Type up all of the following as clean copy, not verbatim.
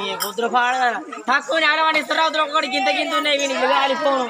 ఈ కుదురు పాడ తక్కువ ఆడవాడి ఇస్తారు ఒకటి గింత గింత ఉన్నాయి వీళ్ళు కాలిపోను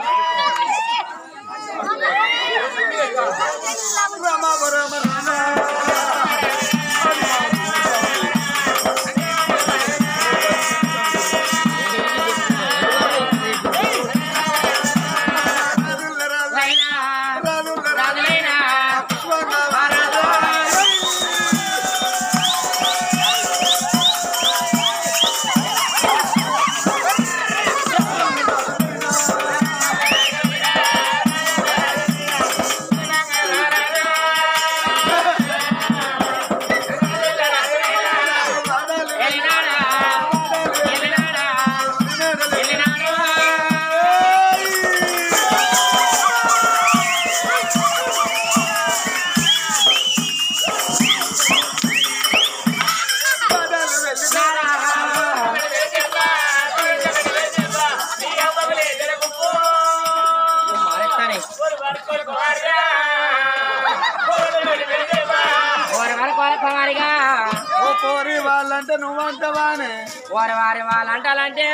వాళ్ళంటే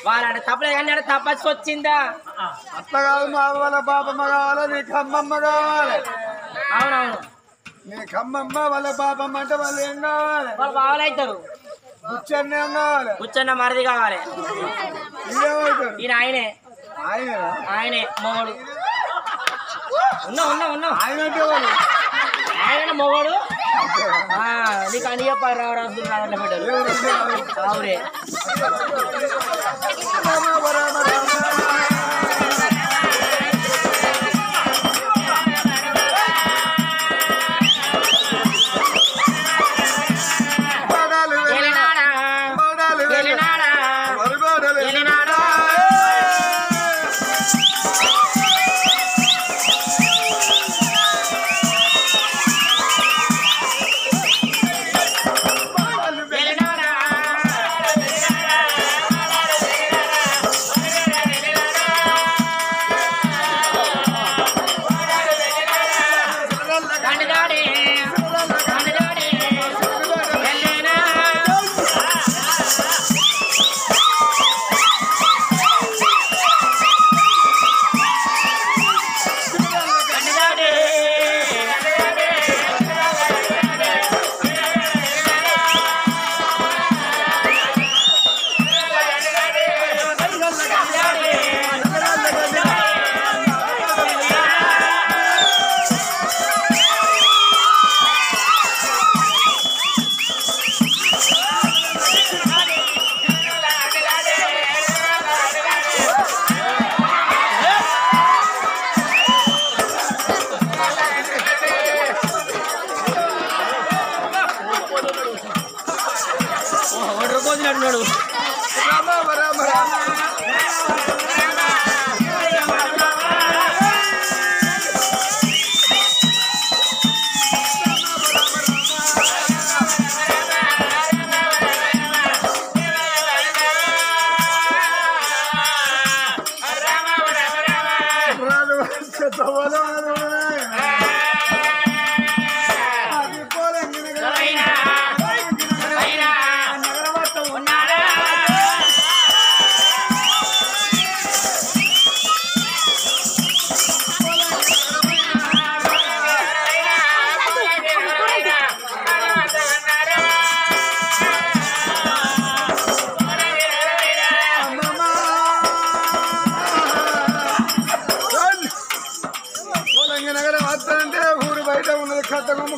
వాళ్ళంటే తప్పలే కానీ తప్పచ్చి వచ్చిందా అట్లా కాదు మా వాళ్ళ బాపమ్మ కావాలి నీ కమ్మమ్మ కావాలి అవునవును నీ కమ్మమ్మ వాళ్ళ బాపమ్మ అంటే వాళ్ళు ఏం కావాలి వాళ్ళు బావాలవుతారు కూర్చొని ఏం కావాలి కూర్చున్న మరిది కావాలి ఈయన ఆయనే ఆయనే మొగడు ఉన్నా ఆయన అంటే వాళ్ళు ఆయన మొగడు నీకు అని చెప్పారు రావరాజు పెట్టారు అవురే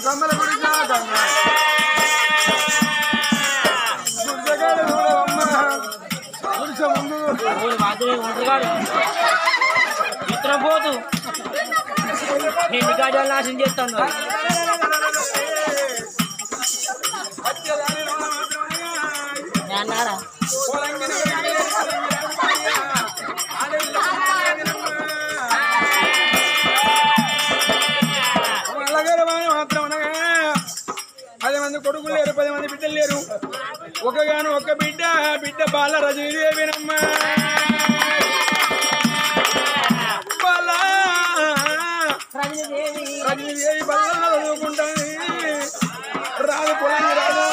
కమ్మల గురించి ఇతర పోదు ఎన్ని గాజాలు నాశనం చేస్తాను అన్నారా కొడుకులు లేరు 10 మంది బిడ్డలు లేరు ఒకగాను ఒక బిడ్డ బాల రజనీదేవినమ్మ బాల రజనీదేవి బాల చదువుకుంటుంది రాదు పొలాన్ని రాదు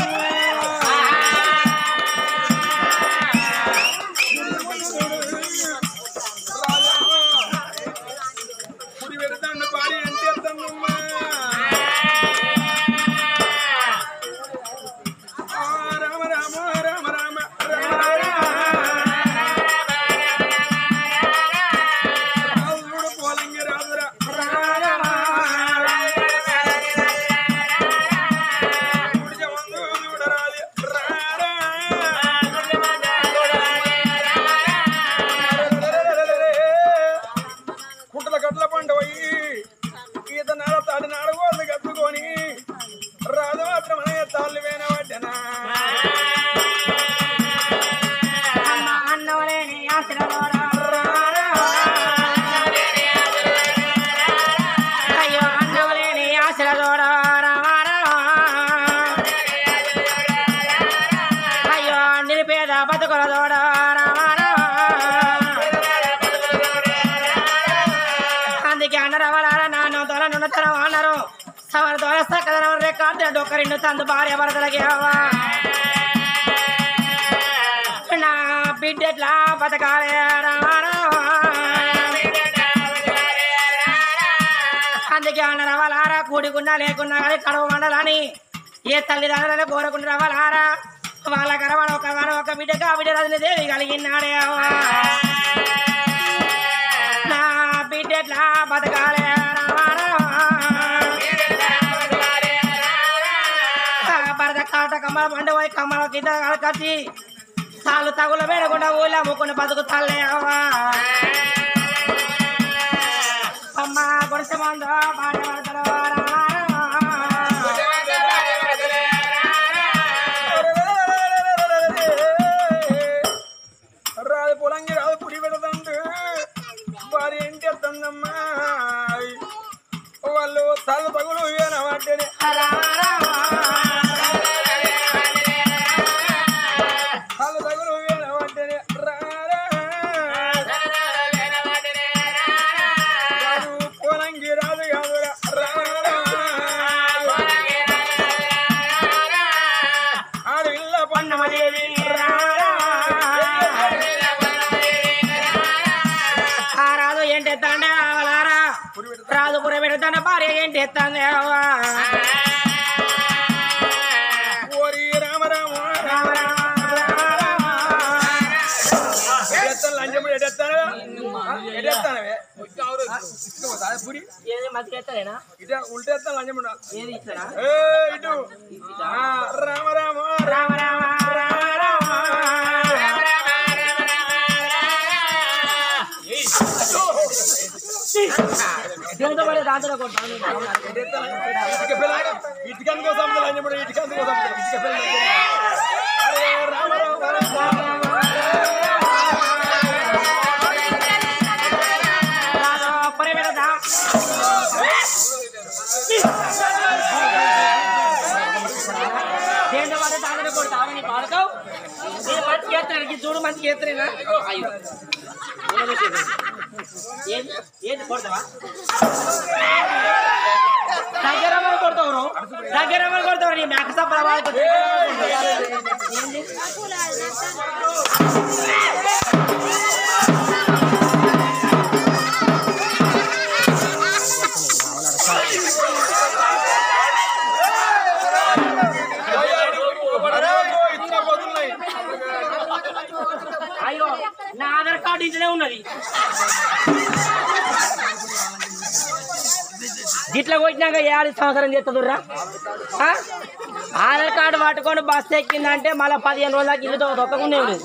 పేద బతుకుల దోడ అందుకే అన్నరవలారా నాన్న తొల నున్నతనం అన్నారు సవర తోలస్తా కదా రేకార్డు డొక్కరిండు తందు భార్య భరతలకి నా బిడ్డ ఎట్లా బతకాలే అందుకే అన్నరవలారా కూడుకున్నా లేకున్నా కానీ కడవ మండలని ఏ తల్లిదండ్రులను కోరుకుంటూ రవ్వలారా వాళ్ళ కరవాడ ఒక బిడ్డగా ఆ బిడ్డ రజని దేవి కలిగినాడే నా బిడ్డ ఎట్లా బతకాలే భరత కాట కమ్మల పండు పోయి కమ్మల కింద కచ్చి తాళ్ళు తగులు పెడకుండా ఊళ్ళో అమ్ముకుని బతుకుతాలే అమ్మ కొడిసే మందో పాడే పడతాడు రాదు పొలంగి రాదు పుడి పెడతండు భార్య ఏంటి వస్తుందమ్మా వాళ్ళు తల్లు తగులు వేనమాటేనే తల్లు తగులు వేనమాటేనే రాదు పొలంగి రాదు కాదురా ఆడు ఇళ్ళ పన్నమదేవి రాదు ఏంటి ఎత్తాండే అవలారా రాదు పుర పెడతాను భార్య ఏంటి ఎత్తాంది ఓరి రామ రామ లంచముడు ఎడెత్తానవే పుడి ఏది మధ్య ఎత్తానేనా ఇట ఉల్టేస్తా లంచముడు ఏది ఇస్తారా ఇటు రామ రామ రామ రామ దేవుతో పడే దాంతో కొట్టాను ఇటుకందు కోసం లంచముడు ఇటుకందు కోసం ఇటుక పిల్ల రామ రామ పుర పెడతా దేంతో పడే దాంతో కొడతావు నీ పాడతావు నేను మంచిగా ఎత్తాను చూడు మంచిగా ఎత్తరేనా అయ్యో ఏంటి కొడతావా దగ్గరమ్మని కొడతావు నీ మేక సప్ప ఏంటి అయ్యో నా ఆధార్ కార్డు ఇంటనే ఉన్నది గిట్ల కొట్టినాక ఏడాది సంవత్సరం చేస్తుందిరా ఆధార్ కార్డు పట్టుకొని బస్సు ఎక్కిందంటే మళ్ళీ 15 రోజుల దాకా ఇల్లుతో దొక్కకుండా ఉండేది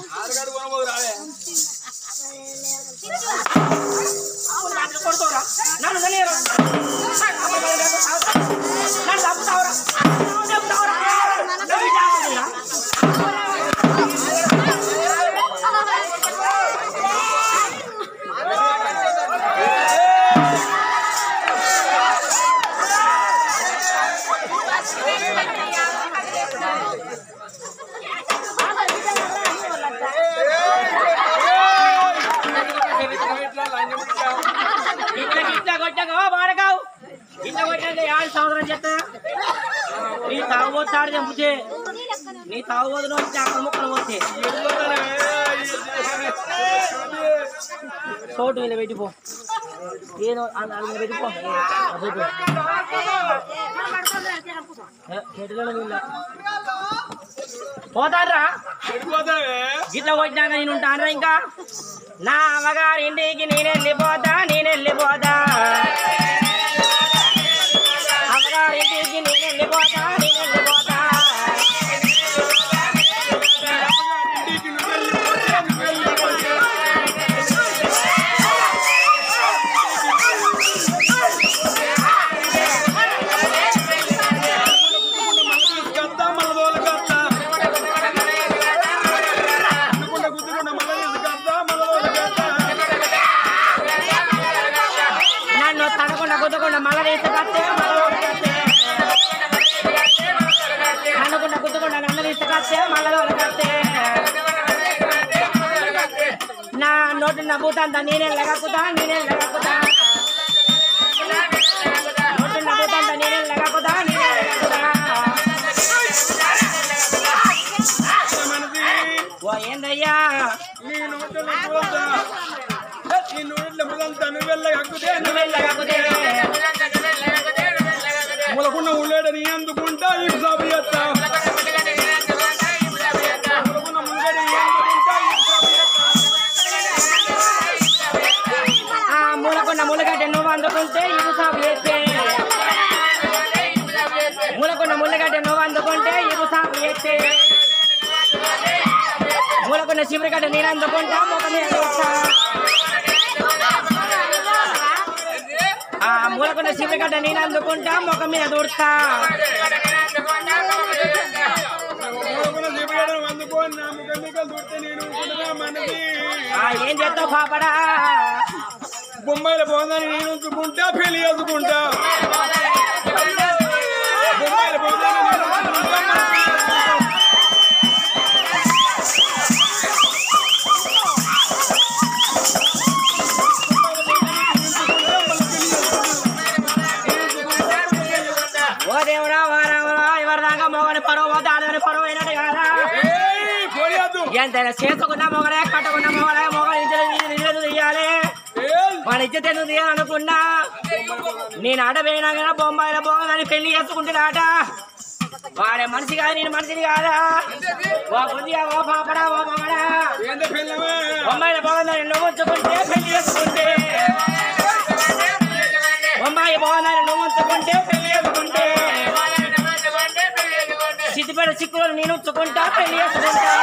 ఇట్లా కొట్టాక వాడకావు ఇట్లా కొట్టాక 5 సంవత్సరం చెప్తా నీ తాగుబోతు తాడు చంపుతే నీ తాగుబోతును వచ్చి అక్కడ ముక్కలు పోతే చోటు మీద పెట్టిపో ఏదో మీద పెట్టిపో పోతాడ్రా ఇట్లా కొట్టినాక నేను ఉంటానరా ఇంకా నా అమ్మగారింటికి నేను వెళ్ళిపోతా అమ్మగారింటికి నేను వెళ్ళిపోతా నన్ను తడకుండా కుదకుండా మళ్ళీ వేస్తే నోటి నవ్వుతాంత నేనే లగకుతా నోటి నవ్వుతాంత నేనే లగకుతా ఓ ఏందయ్యా నీ నోట్లో ముదంతా నువ్వెళ్ళగక్కుతే ములకున్న ఉల్లేడని అందుకుంటా ఈ సాబు చేస్తా మూలకున్న ములగడ్డ నువ్వు అందుకుంటే ఇటు సాగు చేస్తే మూలకున్న ముల్లగడ్డ నువ్వు అందుకుంటే ఇటు సాగు చేస్తే మూలకున్న శివుడిగడ్డ నేను అందుకుంటా ముఖం మీద దూర్తా మూలకున్న శివుడిగడ్డ నేను అందుకుంటా ముఖం మీద దూర్తా ఏం చేస్తావు పాపడా బొంబాయిలో పోందని నేను ఉంచుకుంటా పెళ్లి చేసుకుంటా బొంబాయిలో పోందని ఓ దేవుడా వారావరా ఎవరి దాకా మొగని పరువు పోతే ఆడదని పరువు అయినట్టు కదా ఎంతైనా చేసుకున్న మొగలే కట్టుకున్న మొగలే మొగలు నిజం తీయాలి వాళ్ళ ఇజ్జత ఎందుకు తీయాలనుకున్నా నేను ఆడపోయినా కదా బొంబాయిలో పోగానే పెళ్లి చేసుకుంటున్నాట వాడే మనిషి కాదు నేను మనిషిని కాదా ఓ కొద్దిగా ఓ పాపడా ఓ మగడా బొంబాయిలో పోగానే నువ్వు ఉంచుకుంటే పెళ్లి చేసుకుంటే బొంబాయి పోగానే నువ్వు ఉంచుకుంటే పెళ్లి చేసుకుంటే సిద్ధిపేట చిక్కులు నేను ఉంచుకుంటా పెళ్లి చేసుకుంటా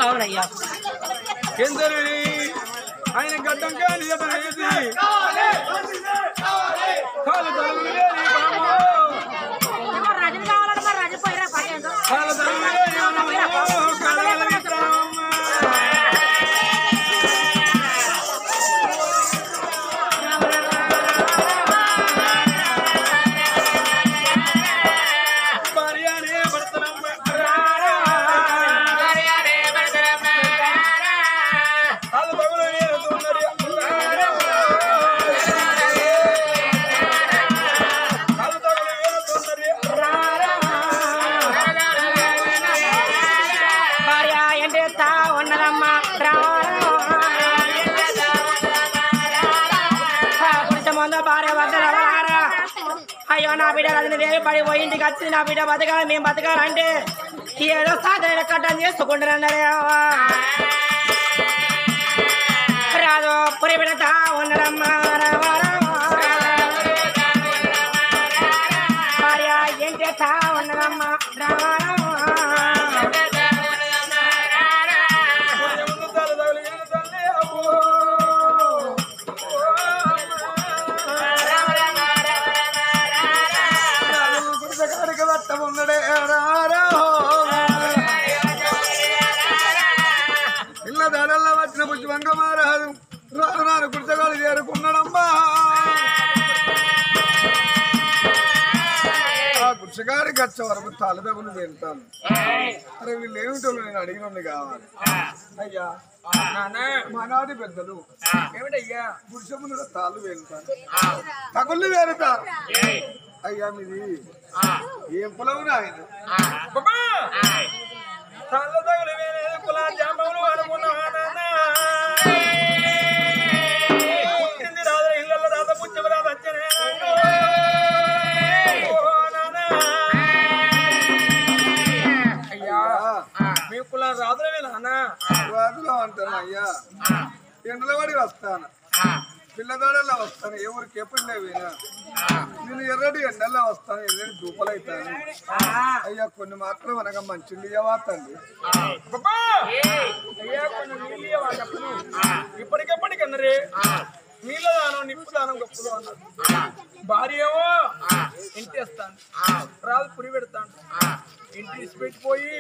అవునయ్యా ఆయన గడ్డం కానీ అయ్యో నా బిడ్డ రజనీదేవి పడిపోయి ఇంటికి వచ్చింది నా బిడ్డ బతకాలి మేము బతకాలంటే ఏదో సాధన కట్టం చేసుకుంటారన్నారే రాదు పురి బిడతా ఉండరమ్మా భార్య ఏం చేస్తా ఉండదమ్మా వంగమారాదు రాను గుర్తగాలు చేరుకున్నాడమ్మా ఆ గుర్చగారి గచ్చ వరకు తలదగులు వెళ్తాను అరే వీళ్ళు ఏమిటో నేను అడిగినోడిని కావాలి అయ్యా మనాది పెద్దలు ఏమిటయ్యా గుర్చములు తాళ్ళు వెళ్తాను తగుళ్ళు వేరుతారు అయ్యా మీది ఏం పొలం నాయన కులా జాంబవులు అనుకున్నావా రాజు ఇళ్ళ రాత పుచ్చరాజు వచ్చనే అయ్యా మీ కులా రాజులమే నాన్న రాజులో అంటాను అయ్యా ఎండల పడి వస్తాను పిల్లదాడల్లో వస్తాను ఏ ఊరికి ఎప్పుడు లేవేనా నేను ఎర్రటి ఎండల్లో వస్తాను ఎర్రటి దూపలైతాను అయ్యా కొన్ని మాత్రం అనగా మంచి ఇవ్వతండి అయ్యా కొన్ని నీళ్ళు చెప్పను ఇప్పటికెప్పటికన్నరే నీళ్ళ దానం నిప్పు దానం గొప్పదో అన్నారు భార్య ఏమో ఇంటేస్తాను రాదు పురి పెడతాను ఇంటి ఇసి పెట్టిపోయి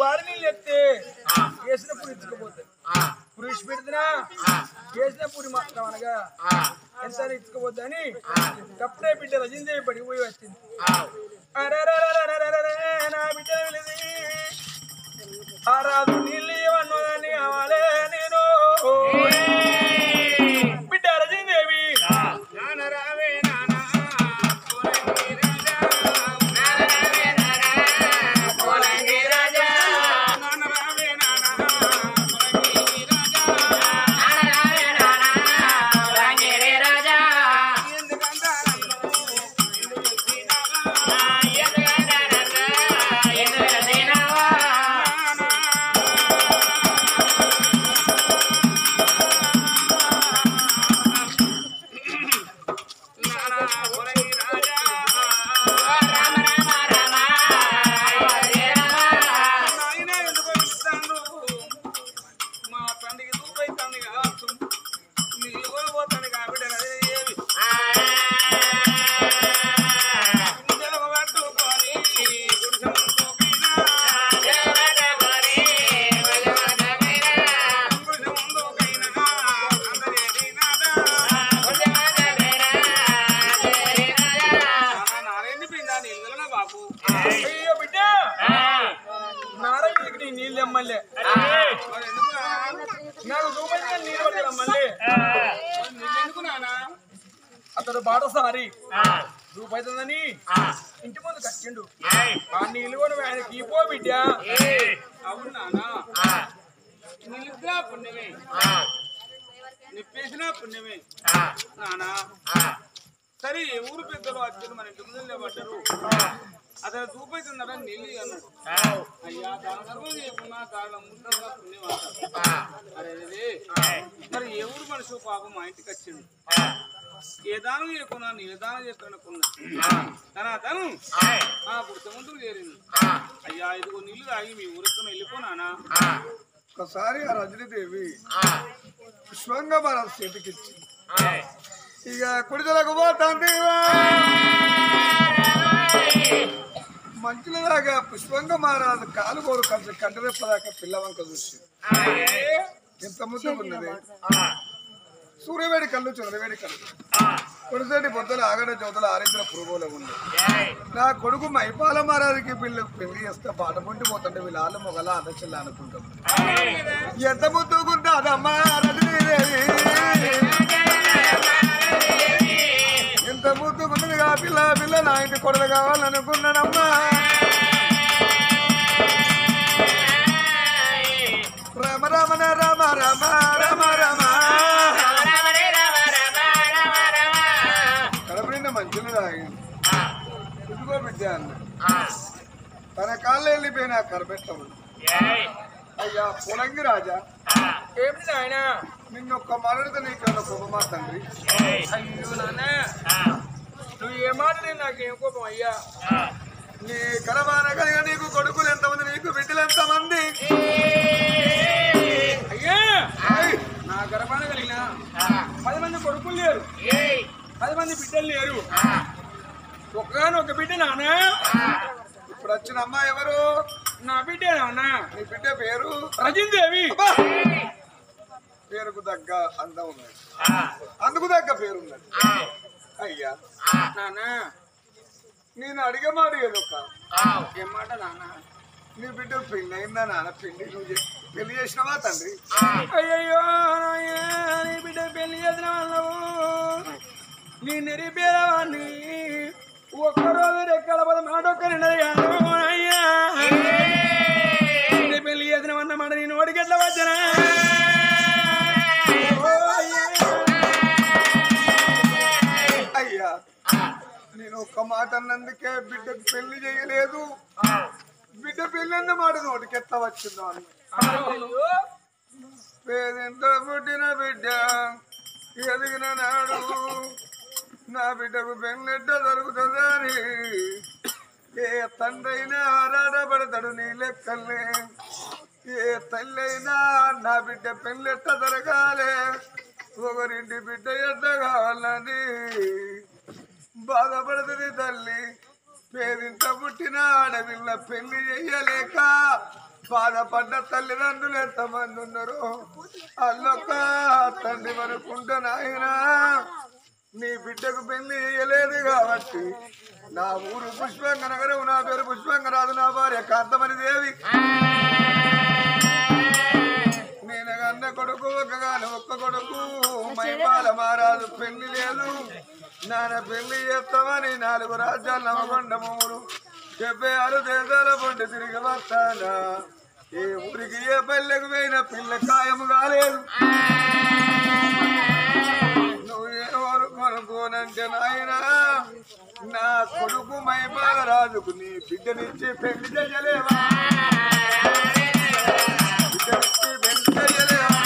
భార్య నీళ్ళు ఎత్తే వేసిన పురి ఇచ్చుకోపోతాయి పురి ఇసి పెడితేనా వేసిన పురి మాత్రం అనగా ఎంత ఇచ్చుకోపోద్దని కప్పుడే బిడ్డ రజీందేవి పడికి పోయి వచ్చింది నా బిడ్డ వెళ్ళింది ఆ రాదు నీళ్ళు ఇవన్నోదని కావాలే నేను బిడ్డ రజీందేవి అయ్యో బిడ్డ నారాయణకి నీ నీళ్ళు ఎమ్మెల్యే నాకు రూపాయి నీళ్ళు పడతాను మళ్ళీ నీళ్ళెందుకు నానా అతడు బాటసారి రూపాయితుందని ఇంటి ముందు కట్టిండు ఆ నీళ్ళు కూడా ఆయనకి ఇపో బిడ్డ అవును నానా నిలిపినా పుణ్యమే నిప్పేసినా పుణ్యమే నానా సరే ఊరు పెద్దలు వచ్చారు మన ఇంటి ముందు నిలబడ్డారు అతను చూపైతున్నారా నీళ్ళు అన్నాడు అయ్యా దాని సర్వం చేయకున్నా కారణం ముందుగా పుణ్యం అరే మరి ఏ ఊరు మనిషి పాపం మా ఇంటికి వచ్చిండు ఏ దానం చేయకున్నా నీళ్ళు దానం చేస్తానుకున్నా తను ఆ పుట్ట ముందుకు చేరింది అయ్యా ఇదిగో నీళ్లు తాగి మీ ఊరికి వెళ్ళిపోనానా ఒకసారి ఆ రజనీదేవి పుష్పంగా మన చేతికిచ్చి ఇక కుడిదలకు పోతాంది మంచులలాగా పుష్పంగా మారాలి కాలు కోరు కలిసి కంటరెప్పదాకా పిల్లవంక చూసి ఎంత ముద్దుగా ఉన్నది సూర్యవేడి కళ్ళు చంద్రవేడి కళ్ళు కొడుసేటి బొద్దలు ఆగడ చోతలు ఆరిద్ర పురుగోలు ఉంది నా కొడుకు మైపాల మారాదికి పెళ్లి చేస్తే పాట పొంటి పోతుంటే వీళ్ళ మొగల ఆదర్శల్లా అనుకుంటాం ఎంత ముద్దుకుంటాదమ్మా రజనీదేవి ఎంత ముద్దుకున్నదిగా పిల్ల పిల్ల నా ఇంటి కొడలు కావాలనుకున్నానమ్మా రామ రామన రామ రామ రామ రామ కడపడిన మంచులు తాగి ఇదిగో బిడ్డ అన్న తన కాళ్ళు వెళ్ళిపోయినా కరపెట్టము అయ్యా పొలంగి రాజా ఏమిటి ఆయన నిన్నొక్క మరణిత నీకేమన్నా కోపమా తండ్రి అయ్యో నాన్న నువ్వు ఏ మాట నాకేం కోపం అయ్యా నీ కరమాన కలిగ నీకు కొడుకులు ఎంతమంది నీకు బిడ్డలు ఎంతమంది అయ్యా నా గర్భాన కలిగిన 10 మంది కొడుకులు లేరు 10 మంది బిడ్డలు లేరు ఒక్కగానొక్క బిడ్డ నాన్న ఇప్పుడు వచ్చిన అమ్మాయి ఎవరు నా బిడ్డ నాన్న నీ బిడ్డ పేరు రజీందేవి పేరుకు తగ్గ అందం ఉన్నది అందుకు తగ్గ పేరున్నది అయ్యా నాన్న నేను అడిగే మాట ఏదొక్క ఏం మాట నాన్న నీ బిడ్డ పెళ్లి అయిందా నాన్న పెళ్లి చేసినవా తండ్రి అయ్యయ్యో నీ బిడ్డ పెళ్లి చేసిన వాళ్ళవు నీ నిరిపేదవాడిని ఒక్కరోజు రెక్కల పద మాటొక్క మాట అన్నందుకే బిడ్డకు పెళ్లి చేయలేదు. బిడ్డ పెళ్లి అన్న మాట నోటికి ఎట్లా వచ్చిందో అని పేదింట్లో పుట్టిన బిడ్డ ఎదిగిన నాడు నా బిడ్డకు పెళ్ళెట్ట దొరుకుతుందా అని ఏ తండ్రైనా ఆరాటపడతాడు నీ లెక్కలే. ఏ తల్లైనా నా బిడ్డ పెళ్ళెట్ట దొరకాలే, ఒకరింటి బిడ్డ ఎట్ట కావాలని బాధపడుతుంది తల్లి. పేదింట పుట్టిన ఆడపిల్ల పెళ్లి చెయ్యలేక బాధపడ్డ తల్లిదండ్రులు ఎంతమంది ఉన్నారు. అల్లొక్క తండ్రి వరకుంటే నాయనా నీ బిడ్డకు పెళ్లి చేయలేదు కాబట్టి నా ఊరు పుష్పంగనగరం, నా పేరు పుష్పంగరాజు, నా భార్య కాంతమణి దేవి. నేను అన్న కొడుకు ఒకగాను ఒక్క కొడుకు మైపాల మహారాజు పెళ్లి లేదు. నాన్న పెళ్లి చేస్తామని 4 రాజ్యాలు నమ్మకొండ 3 76 దేశాల పండి తిరిగి వస్తానా. ఏ ఊరికి ఏ పల్లెకు పోయిన పిల్ల ఖాయము కాలేదు. నువ్వేమను కొనుక్కోనంటే నాయనా నా కొడుకు మైపాల రాజుకు నీ బిడ్డనిచ్చి పెళ్లి చేయలేవా? బిడ్డనిచ్చి పెళ్లి చేయలేవా?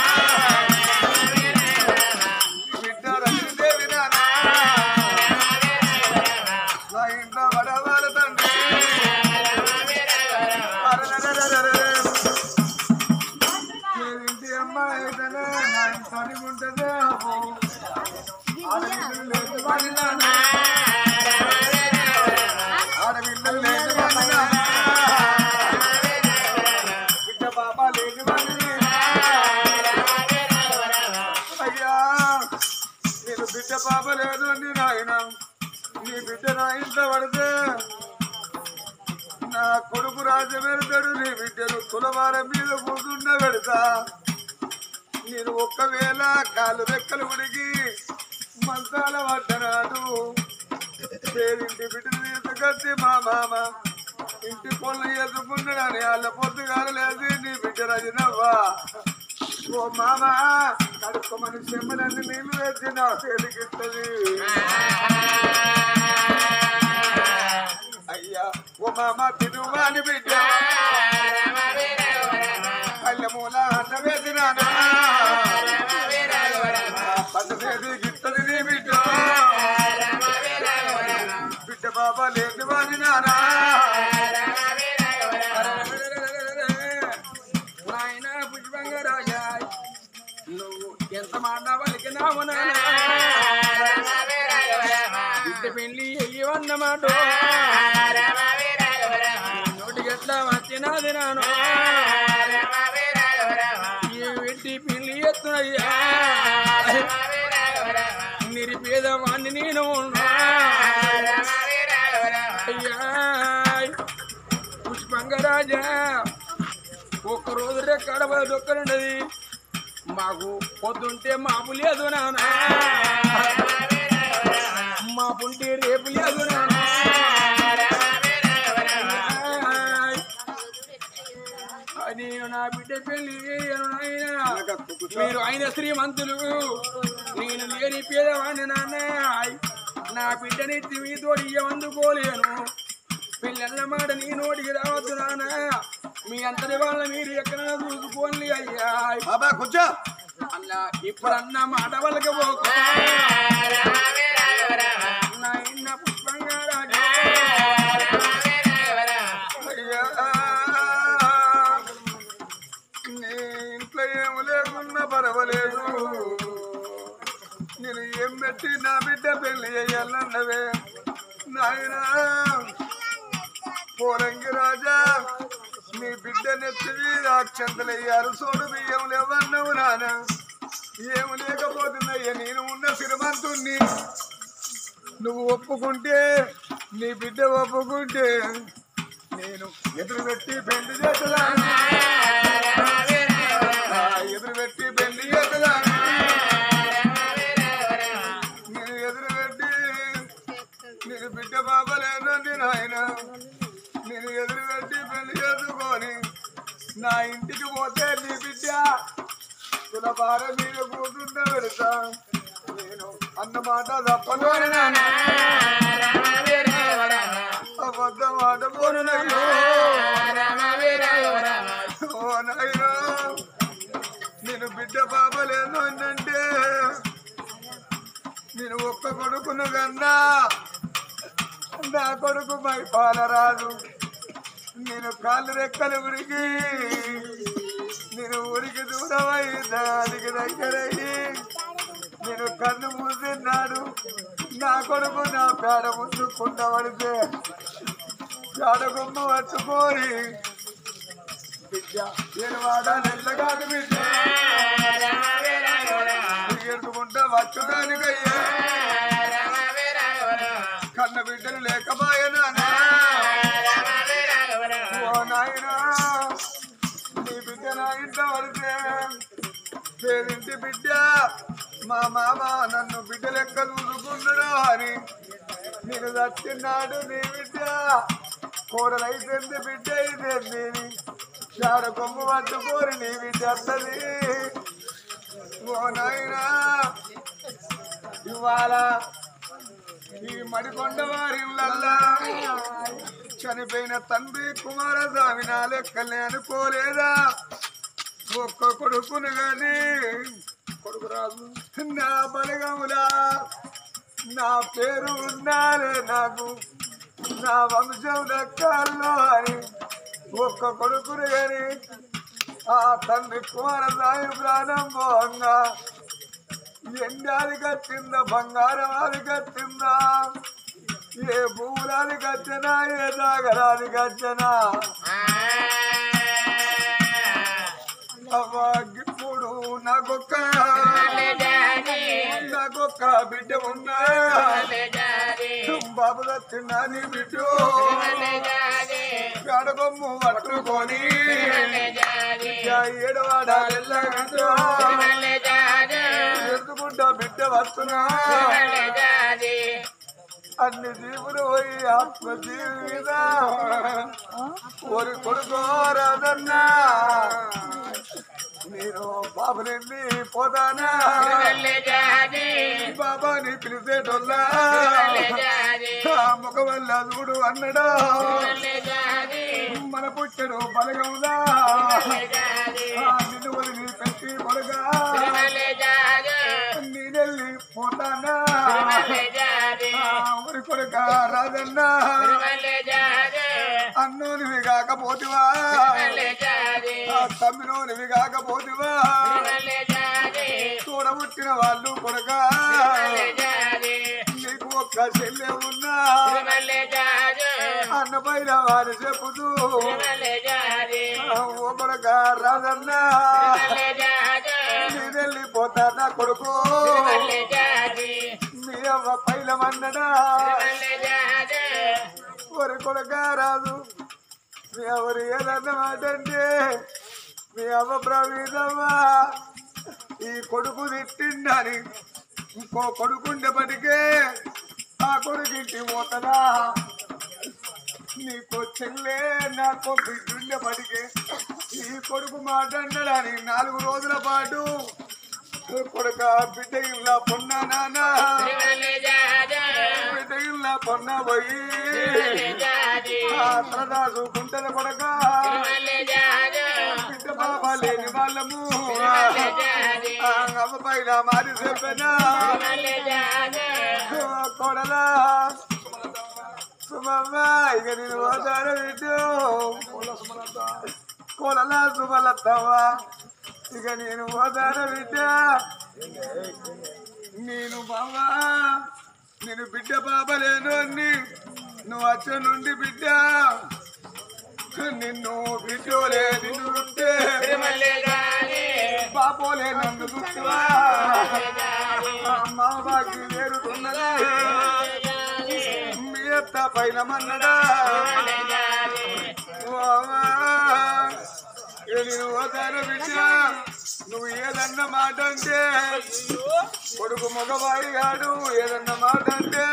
బిడ్డ రజనీదేవి నాన్న నా ఇంట్లో వడవాళ్ళ తండ్రి ఇంటి అమ్మాయి అయితేనే నా ఇంటి ఉంటుందే ఆడపిల్లలు లేదు వాళ్ళ ఆడపిల్లలు లేదు వాళ్ళ బిడ్డ బాబా లేదు వాళ్ళ. అయ్యా నేను బిడ్డ పాప లేదు అండి నాయన. నీ బిడ్డ నా ఇంట్లో పడితే నా కొడుకు రాజు పెడతాడు. నీ బిడ్డను తులవారం మీద కూర్చుండ పెడతా. నేను ఒక్కవేళ కాళ్ళు రెక్కలు ఉడికి మంచాల పడ్డనాడు పేరింటి బిడ్డను తీసుకొచ్చి మా మామ ఇంటి పొలం ఎదుర్కొన్నాడని వాళ్ళ పొద్దుగాలు లేదు నీ బిడ్డ రజనవ్వా. ఓ మామ కడుక్కోమని చెమ్మనన్ని నీళ్లు వేసి నా చేతికిస్తుంది. అయ్యా ఓ మామ తిరువాని బిడ్డ పల్లెమూల అన్న వేసినాను పన్ను చేతి గిట్టది నీ బిడ్డ. బిడ్డ బాబా లేదు వాని నానా నాయన పుష్పంగా రాజా నువ్వు ఎంత మాట పలికినావు నాన్న. బిడ్డ పెళ్లి అయ్యవన్నమాట నోటికి ఎట్లా వచ్చినది నాను. పెట్టి పెళ్లి ఎత్తునయ్యా నిరుపేదవాణ్ణి నేను పుష్పంగరాజా. ఒక్కరోజు రెక్కడ దొక్కలుండది మాకు పొద్దుంటే మాపు లేదు నాన్న, మాపుంటే రేపు లేదు నాన్న. నేను నా బిడ్డ పెళ్లి మీరు ఆయన శ్రీమంతులు నేను లేని పేదవాడిని నాన్న. నా బిడ్డనెత్తి మీతోటి అందుకోలేను. పెళ్ళన్న మాట నీ నోటికి రావద్దు నాన్న. మీ అంతటి వాళ్ళ మీరు ఎక్కడైనా చూసుకోండి అయ్యా. బాబా కూర్చో అన్నా ఇప్పుడన్న మాట వాళ్ళకి పోకు నా ఇన్న పుష్పంగా రాజా. నీ ఇంట్లో ఏమి లేకున్నా పర్వాలేదు. నేను ఏం పెట్టి నా బిడ్డ పెళ్లి చేయాలన్నవే నాయనా. పోలంగి రాజా నీ బిడ్డ నెత్తివి అక్షంతలయ్యారు సోడు బియ్యం లేవన్నావు నాన్న. ఏమి లేకపోతున్నాయ్యా నేను ఉన్న శ్రీమంతుణ్ణి. నువ్వు ఒప్పుకుంటే నీ బిడ్డ ఒప్పుకుంటే నేను ఎదురు పెట్టి పెళ్లి చేసేదాన్ని. ఎదురు పెట్టి పెళ్లి చేసేదాన్ని. నేను ఎదురు పెట్టి నీకు బిడ్డ బాబలేనండి నాయన. నేను ఎదురు పెట్టి పెళ్లి చేసుకొని నా ఇంటికి పోతే నీ బిడ్డ తుల భార మీద కూర్చుంటే పెడతా. నేను అన్నమాట తప్పను. వద్ద మాట పోను ఓ నాయనా నేను బిడ్డ పాపలేదు అంటే నేను ఒక్క కొడుకును కన్నా నా కొడుకు మై పాలరాదు నేను కాళ్ళు రెక్కలు ఉరికి నేను ఊరికి దూరమై దానికి దగ్గరయ్యి నేను కన్ను మూసిన్నాడు నా కొడుకు నా పేడ ముందు కుండ పడితే పేడ గుమ్మ పట్టుకోని బిడ్డ నేను వాడ నెల్లగాదు బిడ్డ ఎత్తుకుంటా వచ్చుదానికయ్యా కన్న బిడ్డలు లేకపోయినా ఓ నాయనా నీ బిడ్డ నా ఇంట పడితే పేరింటి బిడ్డ మా మామ నన్ను బిడ్డ లెక్క చూసుకున్నాడు అని నేను చచ్చిన్నాడు నీ బిడ్డ కోడలైతుంది బిడ్డ అయితే చాడ కొమ్ము పట్టుకోరి నీ బిడ్డ వస్తుంది ఓ నాయనా ఇవాళ ఈ మడికొండ వారిళ్ళల్లా చనిపోయిన తండ్రి కుమారస్వామి నా లెక్కలే అనుకోలేదా ఒక్క కొడుకును గాని కొడుకు రాదు నా బలగములా నా పేరు ఉన్నాలే నాకు నా వంశం దక్కాల్లో అని ఒక్క కొడుకును గాని ఆ తండ్రి కుమారస్వామి ప్రాణం పోంగా ఎండాది కట్టిందా బంగారం అది కట్టిందా ఏ భూములాది కట్టనా ఏ దాగరాది కట్టనా అవ్వప్పుడు నాకొక్క బిడ్డ ఉన్నా బాబు దచ్చినా నీ బిడ్డ గడగొమ్ము పట్టుకొని ఏడవాడాలెల్లా ఎత్తుకుంటా బిడ్డ వస్తున్నా అన్ని జీవులు పోయి ఆత్మ జీవిత ఒరి కొడుకోరాదన్నా నేను బాబుని పోతానా బాబాని పిలిచేటోళ్ళా ముఖ వల్ల చూడు అన్నడా మన పుట్టడు బలగంలా నిన్ను వదిలి పెట్టి పొడగా నేనెళ్ళి పోతానా ఊరి కొడుక రాజన్నా అన్నోనివి కాకపోతివా తమ్మినోనివి కాకపోతివా చూడబుట్టిన వాళ్ళు కొడుక నీకు ఒక్క చెల్లె ఉన్నా అన్న పైన వారు చెప్పుతూ ఓ కొడుక రాజన్నా నేనెళ్ళిపోతానా కొడుకు మీ అవ్వ పైలమన్నడా ఒరి కొడుక రాదు మీ ఎవరు ఏదన్నమాట అంటే మీ అవ్వ ప్రవీణమ్మా ఈ కొడుకు తిట్టిండని ఇంకో కొడుకుండేపటికే ఆ కొడుకింటి పోతదా నీకో చెల్లే నాకు బిడ్డుండేపటికే ఈ కొడుకు మాట్లాడని 4 రోజుల పాటు కొడుక బిడ్డ ఇలా పొన్నా నానా బిడ్డ ఇలా పొన్నా పోయి చూసుకుంటది కొడక బిడ్డ బాబా లేని వాళ్ళము అమ్మ పైన మారి చెప్పనా కొడలా సుమమ్మ ఇక నేను పోతాను బిడ్డు కొడలా సుమలత్తవా ఇక నేను పోతాను బిడ్డ నేను బాబా నేను బిడ్డ బాబలేను అన్ని నువ్వు వచ్చ నుండి బిడ్డ నిన్ను బిడ్డోలే నిన్ను ఉంటే బాబోలే నన్ను చూస్తువా మా బాకి వేరుతున్నదా మీ అత్త పైన మన్నడా నేను పోతాను బిడ్డ నువ్వు ఏదన్న మాట అంటే కొడుకు మగవాయి గాడు ఏదన్న మాట అంటే